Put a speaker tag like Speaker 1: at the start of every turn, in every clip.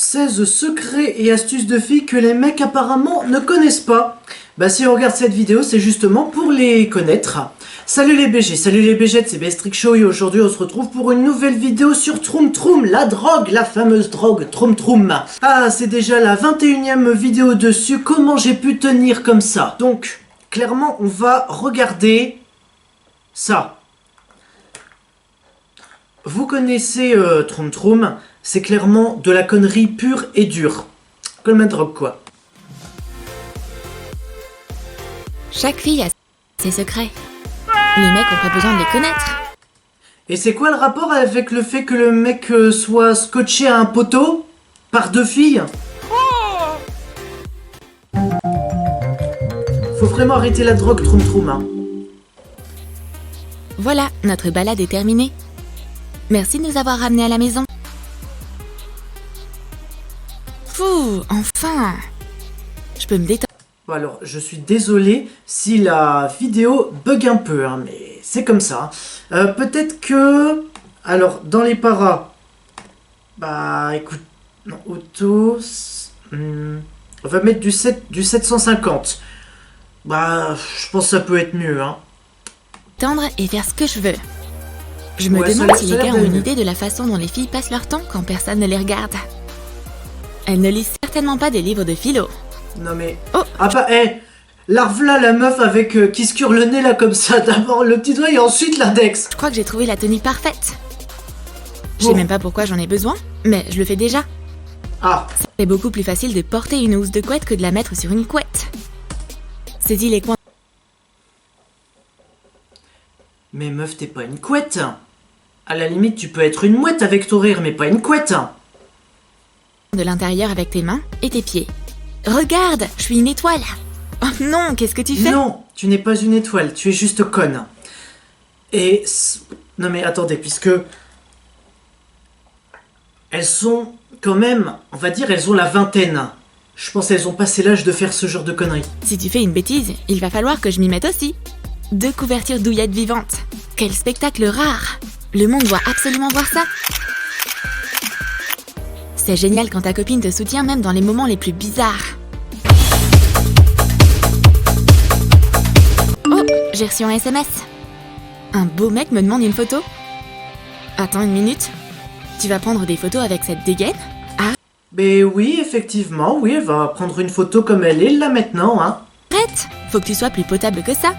Speaker 1: 16 secrets et astuces de filles que les mecs apparemment ne connaissent pas. Bah si on regarde cette vidéo, c'est justement pour les connaître. Salut les BG, salut les BGettes, c'est Bestrick Show et aujourd'hui on se retrouve pour une nouvelle vidéo sur Troom Troom, la drogue, la fameuse drogue Troom Troom. Ah, c'est déjà la 21e vidéo dessus, comment j'ai pu tenir comme ça? Donc, clairement, on va regarder ça. Vous connaissez Troom Troom, c'est clairement de la connerie pure et dure. Comme la drogue quoi.
Speaker 2: Chaque fille a ses secrets. Les mecs ont pas besoin de les connaître.
Speaker 1: Et c'est quoi le rapport avec le fait que le mec soit scotché à un poteau par deux filles? Faut vraiment arrêter la drogue, Troom Troom. Hein.
Speaker 2: Voilà, notre balade est terminée. Merci de nous avoir ramenés à la maison. Fou, enfin! Je peux me détendre.
Speaker 1: Bon alors, je suis désolé si la vidéo bug un peu, hein, mais c'est comme ça. Peut-être que... Alors, dans les paras... Bah, écoute... Non, auto... on va mettre du 750. Bah, je pense que ça peut être mieux, hein.
Speaker 2: Tendre et faire ce que je veux. Je me
Speaker 1: Ouais,
Speaker 2: demande si
Speaker 1: ça a
Speaker 2: les
Speaker 1: l'air
Speaker 2: gars ont
Speaker 1: d'aller
Speaker 2: une
Speaker 1: mieux.
Speaker 2: idée de la façon dont les filles passent leur temps quand personne ne les regarde. Elles ne lisent certainement pas des livres de philo.
Speaker 1: Non mais...
Speaker 2: Oh.
Speaker 1: Ah bah, larve-là la meuf avec qui se cure le nez là comme ça. D'abord le petit doigt et ensuite l'index.
Speaker 2: Je crois que j'ai trouvé la tenue parfaite. Je
Speaker 1: Bon.
Speaker 2: sais même pas pourquoi j'en ai besoin, mais je le fais déjà.
Speaker 1: Ah,
Speaker 2: C'est beaucoup plus facile de porter une housse de couette que de la mettre sur une couette. Saisis les coins
Speaker 1: mais meuf t'es pas une couette. À la limite tu peux être une mouette avec ton rire mais pas une couette.
Speaker 2: de l'intérieur avec tes mains et tes pieds. Regarde, je suis une étoile. Oh non, qu'est-ce que tu fais?
Speaker 1: Non, tu n'es pas une étoile, tu es juste conne. Et... Non mais attendez, puisque... Elles sont quand même, on va dire, elles ont la vingtaine. Je pense qu'elles ont passé l'âge de faire ce genre de conneries.
Speaker 2: Si tu fais une bêtise, il va falloir que je m'y mette aussi. 2 couvertures douillettes vivantes. Quel spectacle rare! Le monde doit absolument voir ça. C'est génial quand ta copine te soutient même dans les moments les plus bizarres. Oh, j'ai reçu un SMS. Un beau mec me demande une photo. Attends une minute. Tu vas prendre des photos avec cette dégaine? Ah,
Speaker 1: Mais oui, effectivement, oui, elle va prendre une photo comme elle est là maintenant, hein.
Speaker 2: arrête! Faut que tu sois plus potable que ça.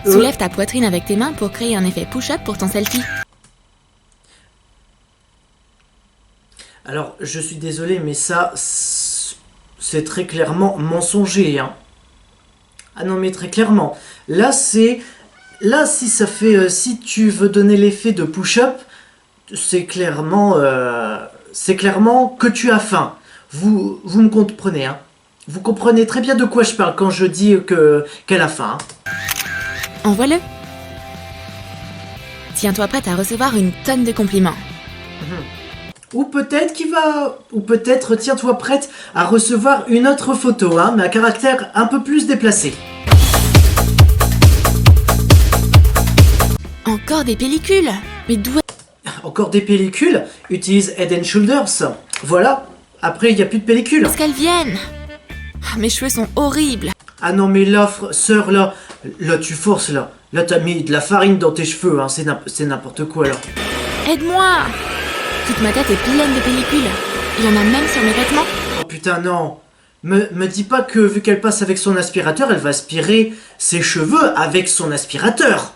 Speaker 2: Soulève ta poitrine avec tes mains pour créer un effet push-up pour ton selfie.
Speaker 1: Alors, je suis désolé, mais ça, c'est très clairement mensonger, hein. Ah non, mais très clairement. Là, c'est... Là, si ça fait... si tu veux donner l'effet de push-up, c'est clairement que tu as faim. Vous me comprenez, hein. Vous comprenez très bien de quoi je parle quand je dis qu'elle a faim, hein.
Speaker 2: Envoie-le. Tiens-toi prête à recevoir une tonne de compliments.
Speaker 1: Ou peut-être, tiens-toi prête à recevoir une autre photo, hein, mais à caractère un peu plus déplacé.
Speaker 2: Encore des pellicules. Mais d'où
Speaker 1: Encore des pellicules, utilise Head and Shoulders. Voilà, après il n'y a plus de pellicules.
Speaker 2: est-ce qu'elles viennent? Ah, mes cheveux sont horribles.
Speaker 1: Ah non mais là, sœur, là tu forces là. Là t'as mis de la farine dans tes cheveux, hein, c'est n'importe quoi là.
Speaker 2: Aide-moi. Toute ma tête est pleine de pellicules. Il y en a même sur mes vêtements.
Speaker 1: Oh putain non. Me dis pas que vu qu'elle passe avec son aspirateur, elle va aspirer ses cheveux avec son aspirateur.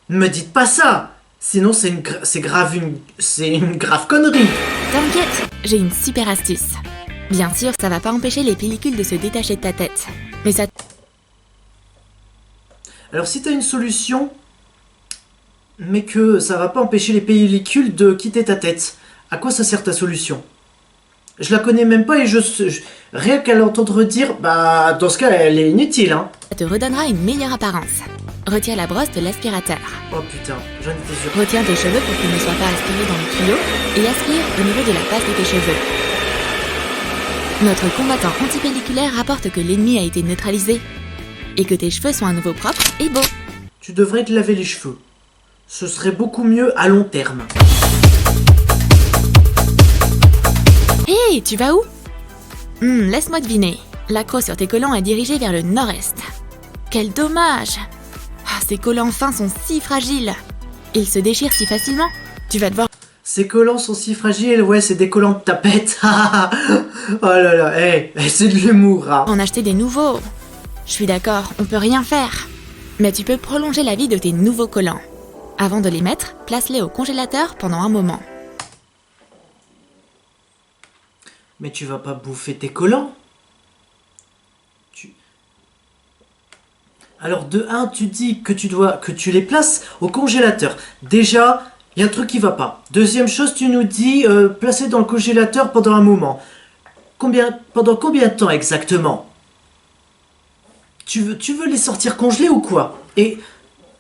Speaker 1: Ne me dites pas ça. Sinon c'est une grave connerie.
Speaker 2: T'inquiète, j'ai une super astuce. Bien sûr, ça va pas empêcher les pellicules de se détacher de ta tête. Mais ça...
Speaker 1: Alors si t'as une solution, mais que ça va pas empêcher les pellicules de quitter ta tête, à quoi ça sert ta solution? Je la connais même pas et rien qu'à l'entendre dire, bah dans ce cas elle est inutile, hein.
Speaker 2: ça te redonnera une meilleure apparence. Retire la brosse de l'aspirateur.
Speaker 1: Oh putain, j'en étais sûr.
Speaker 2: Retiens tes cheveux pour qu'ils ne soient pas aspirés dans le tuyau et aspire au niveau de la base de tes cheveux. Notre combattant antipelliculaire rapporte que l'ennemi a été neutralisé et que tes cheveux sont à nouveau propres et beaux.
Speaker 1: Tu devrais te laver les cheveux. Ce serait beaucoup mieux à long terme.
Speaker 2: Hé, tu vas où? Laisse-moi deviner. L'accroche sur tes collants est dirigée vers le nord-est. Quel dommage! Ah, ces collants fins sont si fragiles. Ils se déchirent si facilement. Tu vas devoir
Speaker 1: Ces collants sont si fragiles, ouais, c'est des collants de tapette. Oh là là, c'est de l'humour, hein.
Speaker 2: en acheter des nouveaux. Je suis d'accord, on peut rien faire. Mais tu peux prolonger la vie de tes nouveaux collants. Avant de les mettre, place-les au congélateur pendant un moment.
Speaker 1: Mais tu vas pas bouffer tes collants? Alors de 1, tu dis que tu les places au congélateur. Déjà, il y a un truc qui va pas. Deuxième chose, tu nous dis placer dans le congélateur pendant un moment. Pendant combien de temps exactement? Tu veux les sortir congelés ou quoi? Et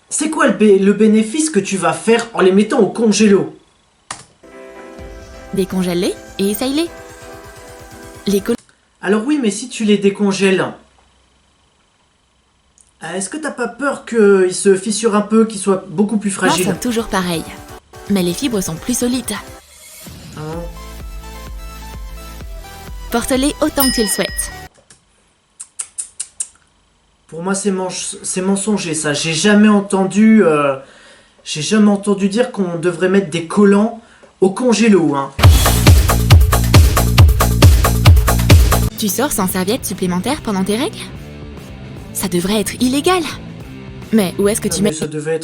Speaker 1: c'est quoi le bénéfice que tu vas faire en les mettant au congélo?
Speaker 2: Décongèle-les et essaye-les. Les collants
Speaker 1: Alors oui, mais si tu les décongèles, est-ce que t'as pas peur qu'ils se fissurent un peu, qu'ils soient beaucoup plus fragiles?
Speaker 2: sont toujours pareils. Mais les fibres sont plus solides.
Speaker 1: Hein?
Speaker 2: Porte-les autant que tu le souhaites.
Speaker 1: Pour moi, c'est mensonger, ça. J'ai jamais entendu dire qu'on devrait mettre des collants au congélo, hein.
Speaker 2: Tu sors sans serviette supplémentaire pendant tes règles? Ça devrait être illégal. Mais où est-ce que tu
Speaker 1: Mais
Speaker 2: mets...
Speaker 1: ça devrait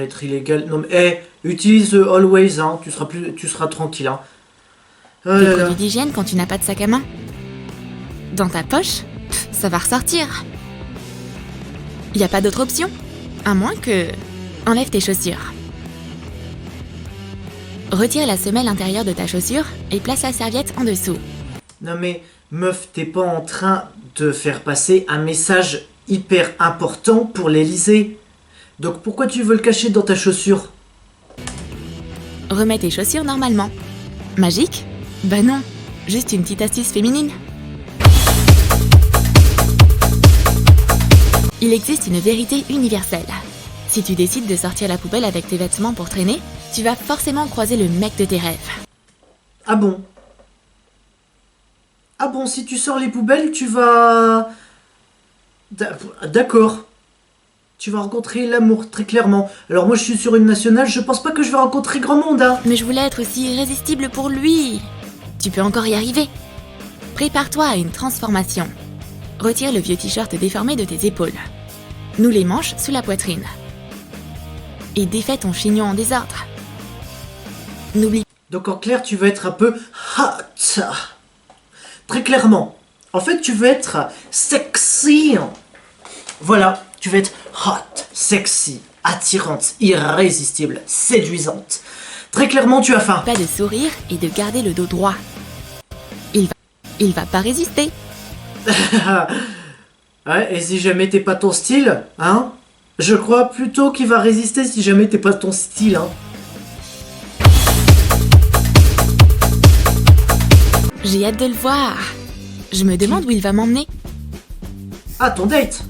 Speaker 1: être illégal. Non mais, utilise Always, hein. Tu seras tranquille, hein. Oh
Speaker 2: tes
Speaker 1: là là.
Speaker 2: produits d'hygiène quand tu n'as pas de sac à main? Dans ta poche? Ça va ressortir. Y a pas d'autre option? À moins que... Enlève tes chaussures. Retire la semelle intérieure de ta chaussure et place la serviette en dessous.
Speaker 1: Non mais, meuf, t'es pas en train de faire passer un message hyper important pour l'Elysée. Donc pourquoi tu veux le cacher dans ta chaussure?
Speaker 2: Remets tes chaussures normalement. Magique? Bah non, juste une petite astuce féminine. Il existe une vérité universelle. Si tu décides de sortir la poubelle avec tes vêtements pour traîner, tu vas forcément croiser le mec de tes rêves.
Speaker 1: Ah bon? Ah bon, si tu sors les poubelles, tu vas... D'accord. Tu vas rencontrer l'amour, très clairement. Alors moi, je suis sur une nationale, je pense pas que je vais rencontrer grand monde, hein.
Speaker 2: Mais je voulais être aussi irrésistible pour lui. Tu peux encore y arriver. Prépare-toi à une transformation. Retire le vieux t-shirt déformé de tes épaules. Noue les manches sous la poitrine. Et défais ton chignon en désordre. N'oublie
Speaker 1: Donc en clair, tu veux être un peu hot. Très clairement. En fait, tu veux être sexy. Voilà, tu veux être hot, sexy, attirante, irrésistible, séduisante. Très clairement, tu as faim.
Speaker 2: pas de sourire et de garder le dos droit. Il va pas résister.
Speaker 1: Ouais, et si jamais t'es pas ton style, hein? Je crois plutôt qu'il va résister si jamais t'es pas ton style, hein.
Speaker 2: J'ai hâte de le voir. Je me demande où il va m'emmener.
Speaker 1: Ah, ton date?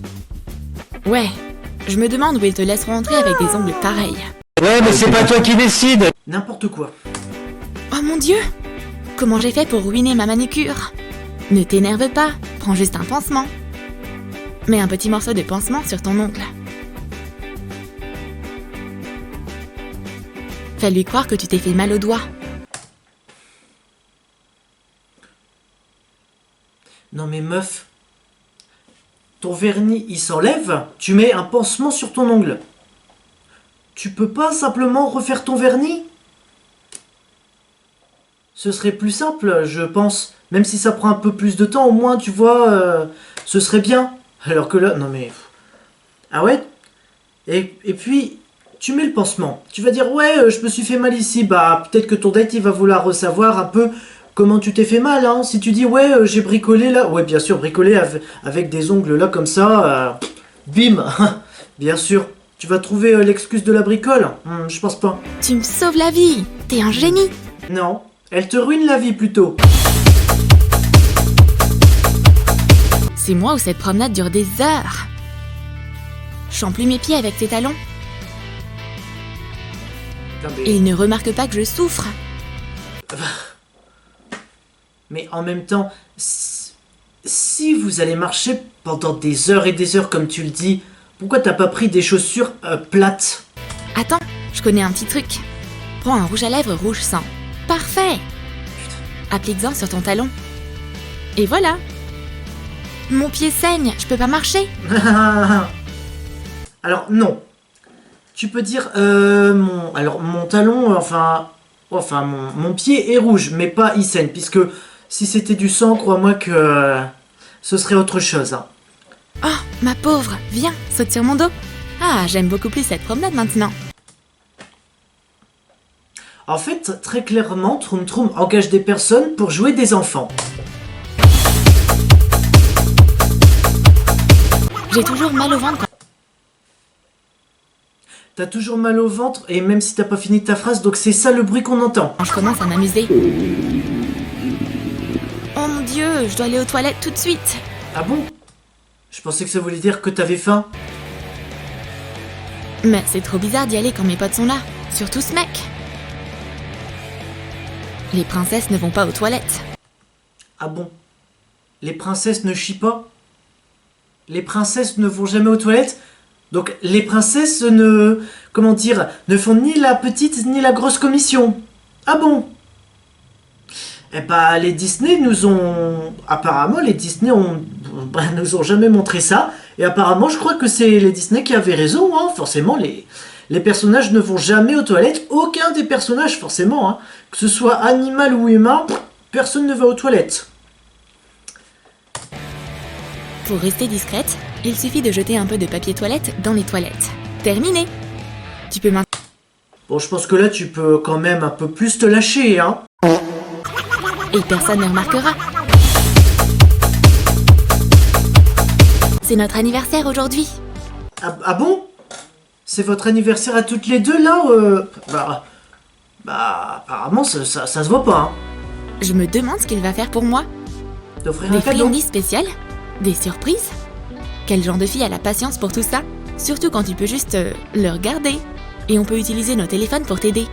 Speaker 2: Ouais, je me demande où ils te laisseront entrer avec des ongles pareils.
Speaker 3: Ouais, mais c'est pas toi qui décide.
Speaker 1: N'importe quoi.
Speaker 2: Oh mon Dieu! Comment j'ai fait pour ruiner ma manucure? Ne t'énerve pas, prends juste un pansement. Mets un petit morceau de pansement sur ton ongle. Fais-lui croire que tu t'es fait mal au doigt.
Speaker 1: Non mais meuf, ton vernis il s'enlève, tu mets un pansement sur ton ongle. Tu peux pas simplement refaire ton vernis? Ce serait plus simple, je pense. Même si ça prend un peu plus de temps, au moins tu vois, ce serait bien. Alors que là, non mais... Ah ouais? Et puis, tu mets le pansement. Tu vas dire, ouais, je me suis fait mal ici. Bah, peut-être que ton date, il va vouloir savoir un peu comment tu t'es fait mal, hein. Si tu dis, ouais, j'ai bricolé là. Ouais, bien sûr, bricolé avec des ongles là, comme ça. Bim. Bien sûr. Tu vas trouver l'excuse de la bricole. Je pense pas.
Speaker 2: Tu me sauves la vie! T'es un génie!
Speaker 1: Non. Elle te ruine la vie, plutôt.
Speaker 2: C'est moi où cette promenade dure des heures. J'emplis mes pieds avec tes talons.
Speaker 1: Non,
Speaker 2: Et il ne remarque pas que je souffre.
Speaker 1: mais en même temps, si vous allez marcher pendant des heures et des heures comme tu le dis, pourquoi t'as pas pris des chaussures plates?
Speaker 2: Attends, je connais un petit truc. Prends un rouge à lèvres rouge sang. Parfait! Applique-en sur ton talon. Et voilà! Mon pied saigne, je peux pas marcher.
Speaker 1: Alors non. Tu peux dire mon talon, mon pied est rouge, mais pas il saigne, puisque si c'était du sang, crois-moi que ce serait autre chose. Hein.
Speaker 2: Oh, ma pauvre, viens, saute sur mon dos. Ah, j'aime beaucoup plus cette promenade maintenant.
Speaker 1: En fait, très clairement, Troum Troum engage des personnes pour jouer des enfants.
Speaker 2: J'ai toujours mal au ventre.
Speaker 1: T'as toujours mal au ventre, et même si t'as pas fini ta phrase, donc c'est ça le bruit qu'on entend.
Speaker 2: Quand je commence à m'amuser. Oh mon Dieu, je dois aller aux toilettes tout de suite.
Speaker 1: Ah bon? Je pensais que ça voulait dire que t'avais faim.
Speaker 2: Mais c'est trop bizarre d'y aller quand mes potes sont là. Surtout ce mec. Les princesses ne vont pas aux toilettes.
Speaker 1: Ah bon? Les princesses ne chient pas? Les princesses ne vont jamais aux toilettes? Donc les princesses ne font ni la petite ni la grosse commission. Ah bon? Eh bah les Disney nous ont jamais montré ça. Et apparemment je crois que c'est les Disney qui avaient raison. Hein. Forcément les personnages ne vont jamais aux toilettes. Aucun des personnages forcément. Hein. Que ce soit animal ou humain, personne ne va aux toilettes.
Speaker 2: Pour rester discrète, il suffit de jeter un peu de papier toilette dans les toilettes. Terminé. Tu peux maintenant...
Speaker 1: Bon, je pense que là, tu peux quand même un peu plus te lâcher, hein.
Speaker 2: Et personne ne remarquera. C'est notre anniversaire aujourd'hui.
Speaker 1: Ah bon? C'est votre anniversaire à toutes les deux, là apparemment, ça se voit pas, hein.
Speaker 2: Je me demande ce qu'il va faire pour moi.
Speaker 1: D'offrir
Speaker 2: Des
Speaker 1: un cadeau.
Speaker 2: friandises spéciales? Des surprises? Quel genre de fille a la patience pour tout ça? Surtout quand tu peux juste le regarder. Et on peut utiliser nos téléphones pour t'aider.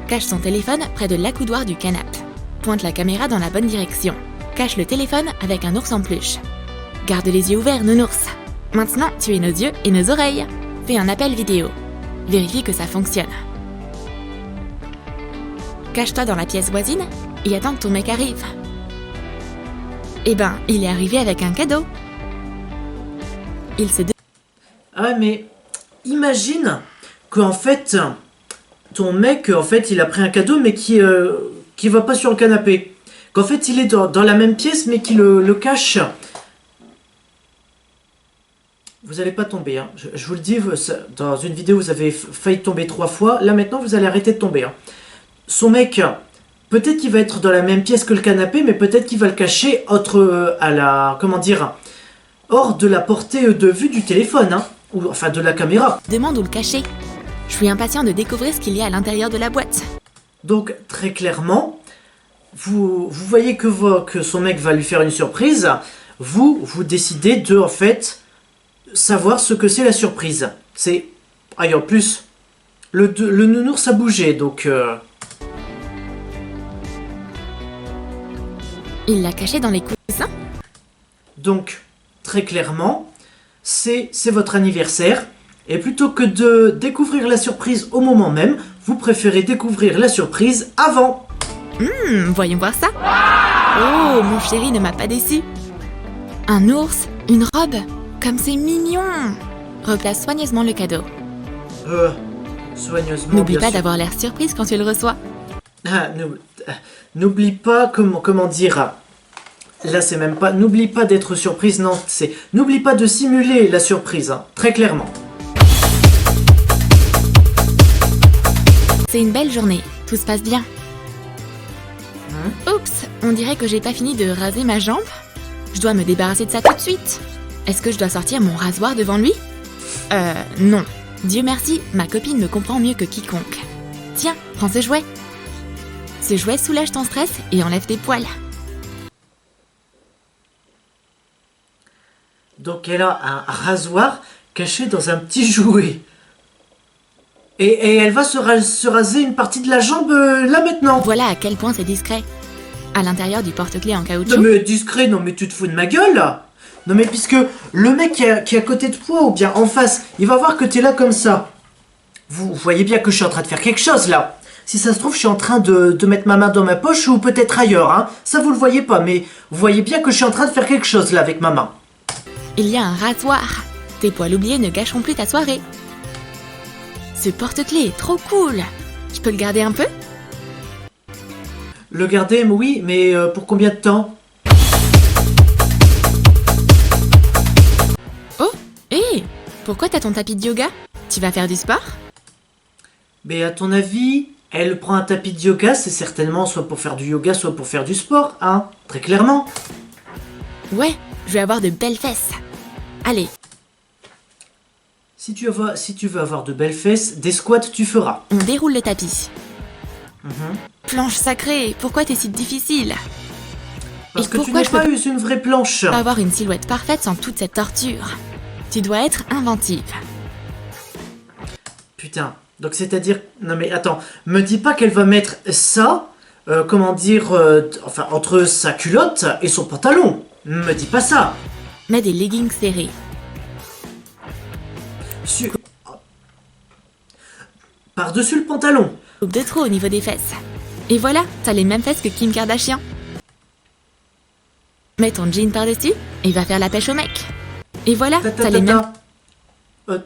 Speaker 2: Cache son téléphone près de l'accoudoir du canapé. Pointe la caméra dans la bonne direction. Cache le téléphone avec un ours en peluche. Garde les yeux ouverts, nounours. Maintenant, tu es nos yeux et nos oreilles. Fais un appel vidéo. Vérifie que ça fonctionne. Cache-toi dans la pièce voisine et attends que ton mec arrive. Eh ben, il est arrivé avec un cadeau. Il se...
Speaker 1: Ah ouais, mais imagine qu'en fait, ton mec, en fait, il a pris un cadeau, mais qui va pas sur le canapé. Qu'en fait, il est dans la même pièce, mais qui le cache. Vous allez pas tomber, hein. Je vous le dis, dans une vidéo, vous avez failli tomber 3 fois. Là, maintenant, vous allez arrêter de tomber. Hein. Son mec, peut-être qu'il va être dans la même pièce que le canapé, mais peut-être qu'il va le cacher hors de la portée de vue du téléphone, hein. Ou enfin de la caméra.
Speaker 2: Demande où le cacher. Je suis impatient de découvrir ce qu'il y a à l'intérieur de la boîte.
Speaker 1: Donc, très clairement, vous voyez que son mec va lui faire une surprise. Vous décidez de, en fait, savoir ce que c'est la surprise. C'est... Ah, et en plus, le nounours a bougé, donc...
Speaker 2: Il l'a caché dans les coussins?
Speaker 1: Donc, très clairement, c'est votre anniversaire. Et plutôt que de découvrir la surprise au moment même, vous préférez découvrir la surprise avant.
Speaker 2: Voyons voir ça. Oh, mon chéri ne m'a pas déçu. Un ours, une robe, comme c'est mignon. Replace soigneusement le cadeau.
Speaker 1: Soigneusement.
Speaker 2: N'oublie
Speaker 1: bien
Speaker 2: pas
Speaker 1: sûr.
Speaker 2: d'avoir l'air surprise quand tu le reçois.
Speaker 1: N'oublie pas, comment dire... Là, c'est même pas... N'oublie pas d'être surprise, non, c'est... N'oublie pas de simuler la surprise, hein, très clairement.
Speaker 2: C'est une belle journée, tout se passe bien. Oups, on dirait que j'ai pas fini de raser ma jambe. Je dois me débarrasser de ça tout de suite. Est-ce que je dois sortir mon rasoir devant lui? Non. Dieu merci, ma copine me comprend mieux que quiconque. Tiens, prends ce jouet. Ce jouet soulage ton stress et enlève tes poils.
Speaker 1: Donc elle a un rasoir caché dans un petit jouet. Et elle va se raser une partie de la jambe là maintenant.
Speaker 2: Voilà à quel point c'est discret. à l'intérieur du porte-clés en
Speaker 1: Non
Speaker 2: caoutchouc.
Speaker 1: mais discret, non mais tu te fous de ma gueule là. Non mais puisque le mec qui est à côté de toi ou bien en face, il va voir que t'es là comme ça. Vous voyez bien que je suis en train de faire quelque chose là. Si ça se trouve, je suis en train de mettre ma main dans ma poche ou peut-être ailleurs, hein. Ça vous le voyez pas, mais vous voyez bien que je suis en train de faire quelque chose là avec ma main.
Speaker 2: Il y a un rasoir. Tes poils oubliés ne gâcheront plus ta soirée. Ce porte-clés est trop cool. Je peux le garder un peu?
Speaker 1: Le garder, oui, mais pour combien de temps?
Speaker 2: Oh, hé, pourquoi t'as ton tapis de yoga? Tu vas faire du sport?
Speaker 1: Mais à ton avis, elle prend un tapis de yoga, c'est certainement soit pour faire du yoga, soit pour faire du sport, hein. Très clairement.
Speaker 2: Ouais, je vais avoir de belles fesses. Allez,
Speaker 1: Si tu veux avoir de belles fesses, des squats tu feras.
Speaker 2: on déroule le tapis. Planche sacrée, pourquoi t'es si difficile?
Speaker 1: Parce
Speaker 2: Et
Speaker 1: que tu
Speaker 2: pourquoi
Speaker 1: n'es
Speaker 2: je peux
Speaker 1: pas eu une vraie planche.
Speaker 2: pas avoir une silhouette parfaite sans toute cette torture? Tu dois être inventive.
Speaker 1: Putain, donc c'est-à-dire... Non mais attends, me dis pas qu'elle va mettre ça, enfin, entre sa culotte et son pantalon. Me dis pas ça.
Speaker 2: Mets des leggings serrés.
Speaker 1: Su- Par-dessus le pantalon.
Speaker 2: Coupe de trop au niveau des fesses. Et voilà, t'as les mêmes fesses que Kim Kardashian. Mets ton jean par-dessus et va faire la pêche au mec. Et voilà,
Speaker 1: Ta, ta,
Speaker 2: t'as
Speaker 1: ta,
Speaker 2: les mêmes...
Speaker 1: ta.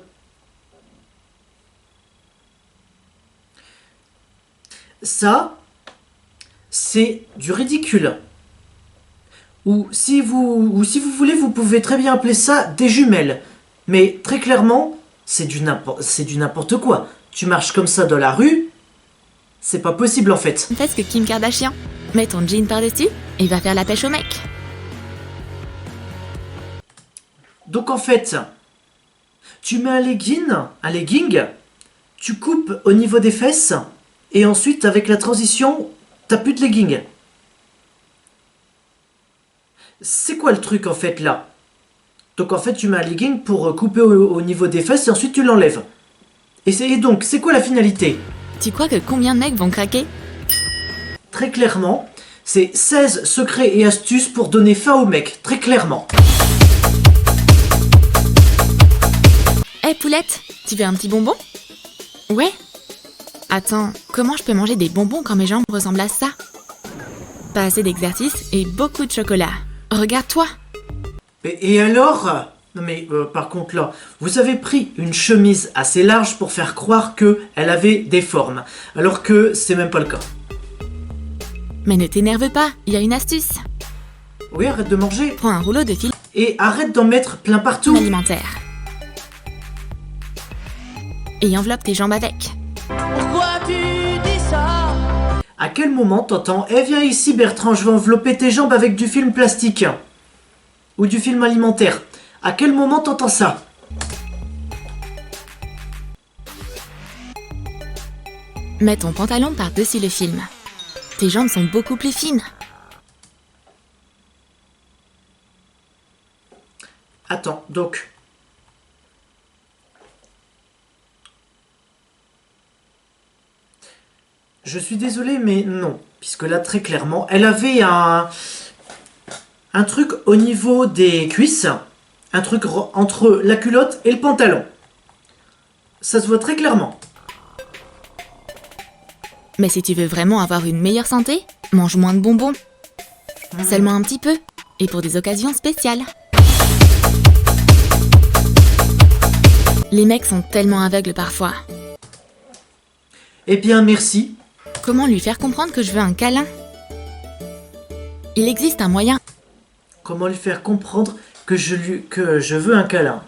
Speaker 1: Ça, c'est du ridicule. Ou si vous voulez, vous pouvez très bien appeler ça des jumelles. Mais très clairement, c'est du n'importe quoi. Tu marches comme ça dans la rue, c'est pas possible en fait.
Speaker 2: fesses que Kim Kardashian. Mets ton jean par-dessus et va faire la pêche au mec.
Speaker 1: Donc en fait, tu mets un legging, tu coupes au niveau des fesses, et ensuite avec la transition, t'as plus de legging. C'est quoi le truc en fait là? Donc en fait tu mets un legging pour couper au niveau des fesses et ensuite tu l'enlèves. Et donc c'est quoi la finalité?
Speaker 2: Tu crois que combien de mecs vont craquer?
Speaker 1: Très clairement, c'est 16 secrets et astuces pour donner faim aux mecs, très clairement.
Speaker 2: Hé poulette, tu veux un petit bonbon? Ouais. Attends, comment je peux manger des bonbons quand mes jambes ressemblent à ça? Pas assez d'exercice et beaucoup de chocolat. Regarde-toi.
Speaker 1: Et alors? Non mais par contre là, vous avez pris une chemise assez large pour faire croire que elle avait des formes, alors que c'est même pas le cas.
Speaker 2: Mais ne t'énerve pas, il y a une astuce.
Speaker 1: Oui, arrête de manger
Speaker 2: Prends un rouleau de film
Speaker 1: et arrête d'en mettre plein partout.
Speaker 2: alimentaire. Et enveloppe tes jambes avec.
Speaker 4: Pourquoi tu dis ça?
Speaker 1: À quel moment t'entends « Eh viens ici Bertrand, je vais envelopper tes jambes avec du film plastique » ou du film alimentaire? À quel moment t'entends ça?
Speaker 2: Mets ton pantalon par-dessus le film. Tes jambes sont beaucoup plus fines.
Speaker 1: Attends, donc... Je suis désolé, mais non. Puisque là, très clairement, elle avait un truc au niveau des cuisses. Un truc entre la culotte et le pantalon. Ça se voit très clairement.
Speaker 2: Mais si tu veux vraiment avoir une meilleure santé, mange moins de bonbons. Seulement un petit peu. Et pour des occasions spéciales. Les mecs sont tellement aveugles parfois.
Speaker 1: Eh bien, merci.
Speaker 2: Comment lui faire comprendre que je veux un câlin? Il existe un moyen.
Speaker 1: Comment lui faire comprendre que je veux un câlin?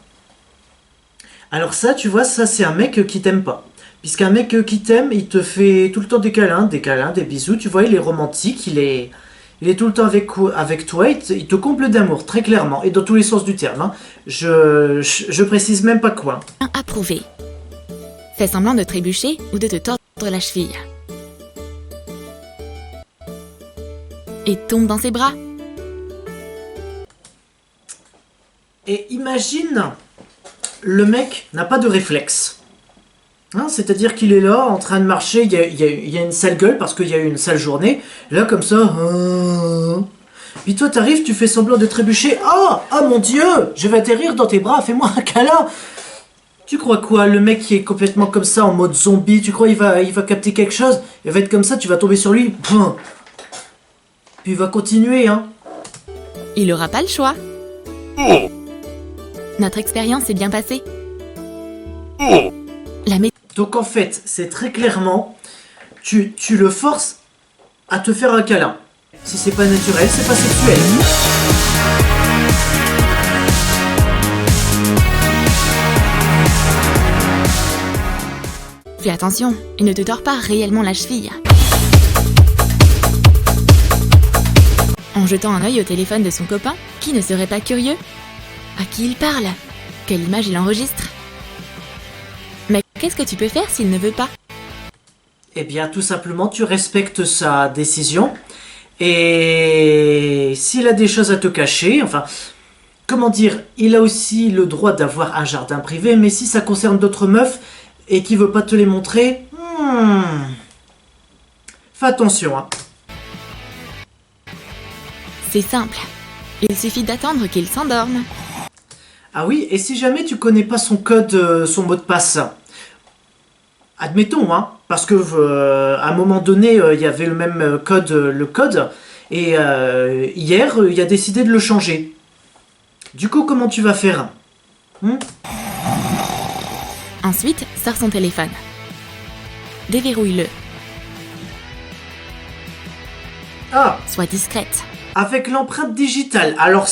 Speaker 1: Alors ça, tu vois, ça c'est un mec qui t'aime pas. Puisqu'un mec qui t'aime, il te fait tout le temps des câlins, des bisous. Tu vois, il est romantique, il est tout le temps avec toi, il te comble d'amour, très clairement, et dans tous les sens du terme. Hein. Je précise même pas quoi.
Speaker 2: Approuvé. Fais semblant de trébucher ou de te tordre la cheville. Et tombe dans ses bras.
Speaker 1: Et imagine, le mec n'a pas de réflexe. Hein, c'est-à-dire qu'il est là, en train de marcher, il y a une sale gueule parce qu'il y a eu une sale journée. Là, comme ça... Puis toi, t'arrives, tu fais semblant de trébucher. Ah mon Dieu, je vais atterrir dans tes bras, fais-moi un câlin. Tu crois quoi, le mec qui est complètement comme ça, en mode zombie, tu crois il va capter quelque chose? Il va être comme ça, tu vas tomber sur lui. Puis il va continuer, hein.
Speaker 2: Il aura pas le choix. Notre expérience s'est bien passée. La méthode
Speaker 1: Donc en fait, c'est très clairement, tu le forces à te faire un câlin. Si c'est pas naturel, c'est pas sexuel.
Speaker 2: Fais attention, il ne te tord pas réellement la cheville. En jetant un œil au téléphone de son copain, qui ne serait pas curieux? À qui il parle? Quelle image il enregistre? Mais qu'est-ce que tu peux faire s'il ne veut pas?
Speaker 1: Eh bien, tout simplement, tu respectes sa décision. Et s'il a des choses à te cacher, enfin, comment dire, il a aussi le droit d'avoir un jardin privé, mais si ça concerne d'autres meufs et qu'il veut pas te les montrer, fais attention, hein.
Speaker 2: C'est simple. Il suffit d'attendre qu'il s'endorme.
Speaker 1: Ah oui, et si jamais tu connais pas son code, son mot de passe, admettons, hein, parce que à un moment donné, il y avait le même code, et hier, il a décidé de le changer. Du coup, comment tu vas faire?
Speaker 2: Ensuite, sors son téléphone. Déverrouille-le.
Speaker 1: Ah,
Speaker 2: Sois discrète.
Speaker 1: avec l'empreinte digitale. Alors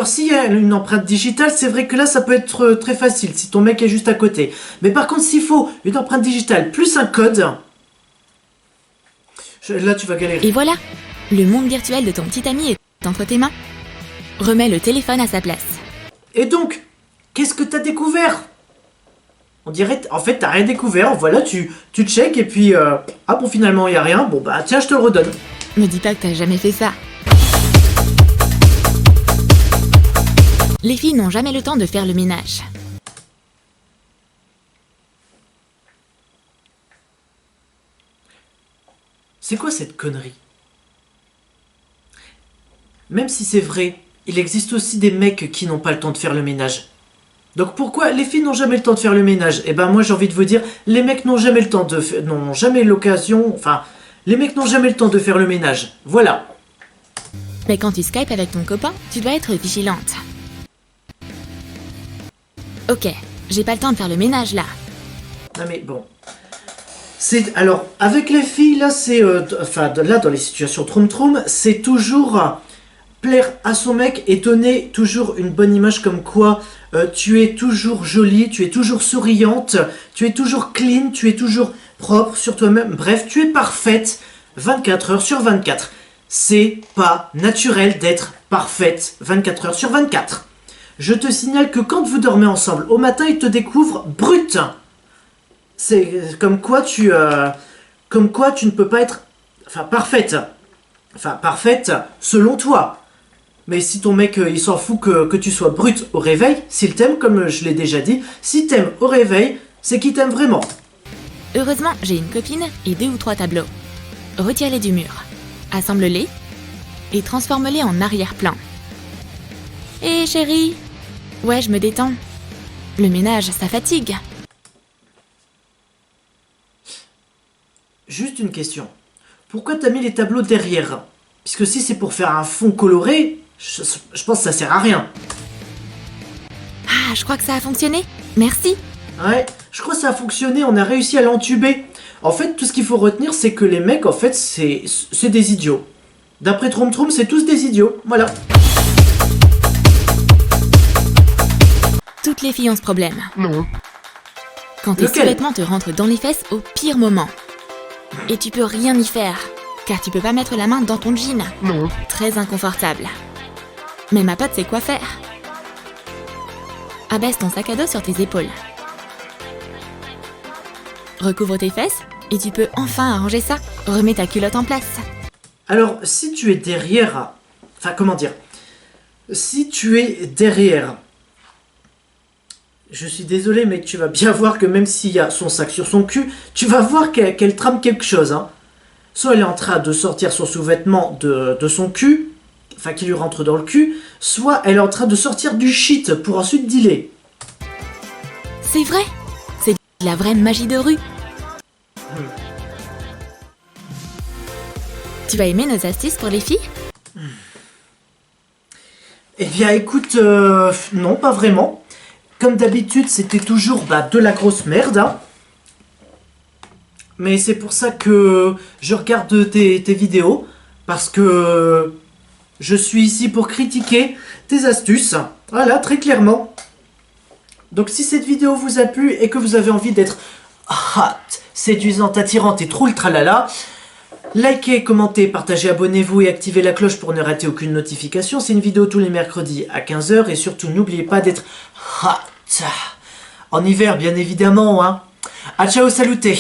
Speaker 1: s'il y a une empreinte digitale, c'est vrai que là, ça peut être très facile, si ton mec est juste à côté. Mais par contre, s'il faut une empreinte digitale plus un code, là, tu vas galérer.
Speaker 2: Et voilà, le monde virtuel de ton petit ami est entre tes mains. Remets le téléphone à sa place.
Speaker 1: Et donc, qu'est-ce que t'as découvert? On dirait, en fait, t'as rien découvert. Voilà, tu check et puis, ah bon, finalement, il y a rien. Bon, bah, tiens, je te le redonne.
Speaker 2: Me dis pas que t'as jamais fait ça. Les filles n'ont jamais le temps de faire le ménage.
Speaker 1: C'est quoi cette connerie? Même si c'est vrai, il existe aussi des mecs qui n'ont pas le temps de faire le ménage. Donc pourquoi les filles n'ont jamais le temps de faire le ménage? Eh ben moi j'ai envie de vous dire, les mecs n'ont jamais le temps de n'ont jamais l'occasion, enfin, les mecs n'ont jamais le temps de faire le ménage. Voilà.
Speaker 2: Mais quand tu Skype avec ton copain, tu dois être vigilante. Ok, j'ai pas le temps de faire le ménage là.
Speaker 1: Non mais bon. C'est alors avec les filles là, c'est enfin là dans les situations troum-troum, c'est toujours plaire à son mec et donner toujours une bonne image comme quoi tu es toujours jolie, tu es toujours souriante, tu es toujours clean, tu es toujours propre sur toi-même. Bref, tu es parfaite 24 heures sur 24. C'est pas naturel d'être parfaite 24 heures sur 24. Je te signale que quand vous dormez ensemble, au matin, il te découvre brute. C'est comme quoi tu ne peux pas être parfaite. Enfin, parfaite selon toi. Mais si ton mec, il s'en fout que tu sois brute au réveil, s'il t'aime, comme je l'ai déjà dit, si t'aimes au réveil, c'est qu'il t'aime vraiment.
Speaker 2: Heureusement, j'ai une copine et 2 ou 3 tableaux. Retire-les du mur, assemble-les et transforme-les en arrière-plan. Hé chérie, ouais, je me détends. Le ménage, ça fatigue.
Speaker 1: Juste une question. Pourquoi t'as mis les tableaux derrière? Puisque si c'est pour faire un fond coloré, je pense que ça sert à rien.
Speaker 2: Ah, je crois que ça a fonctionné. Merci.
Speaker 1: Ouais, je crois que ça a fonctionné, on a réussi à l'entuber. En fait, tout ce qu'il faut retenir, c'est que les mecs, en fait, c'est des idiots. D'après Troum Troum, c'est tous des idiots, voilà.
Speaker 2: Toutes les filles ont ce problème.
Speaker 3: Non.
Speaker 2: Quand tes
Speaker 1: Lequel?
Speaker 2: sous-vêtements te rentrent dans les fesses au pire moment. Et tu peux rien y faire, car tu peux pas mettre la main dans ton jean.
Speaker 3: Non.
Speaker 2: Très inconfortable. Mais ma pote sait quoi faire. Abaisse ton sac à dos sur tes épaules. Recouvre tes fesses et tu peux enfin arranger ça. Remets ta culotte en place.
Speaker 1: Alors, si tu es derrière... Enfin, comment dire? Si tu es derrière Je suis désolé, mais tu vas bien voir que même s'il y a son sac sur son cul, tu vas voir qu'elle trame quelque chose. Hein. Soit elle est en train de sortir son sous-vêtement de son cul, enfin qui lui rentre dans le cul, soit elle est en train de sortir du shit pour ensuite dealer.
Speaker 2: C'est vrai. C'est de la vraie magie de rue. Tu vas aimer nos astuces pour les filles?
Speaker 1: Eh bien écoute, non pas vraiment. Comme d'habitude, c'était toujours de la grosse merde. Hein. Mais c'est pour ça que je regarde tes vidéos. Parce que je suis ici pour critiquer tes astuces. Voilà, très clairement. Donc si cette vidéo vous a plu et que vous avez envie d'être hot, séduisante, attirante et trop le tralala, likez, commentez, partagez, abonnez-vous et activez la cloche pour ne rater aucune notification. C'est une vidéo tous les mercredis à 15 h. Et surtout, n'oubliez pas d'être hot. En hiver, bien évidemment. Hein. A ciao, saluté.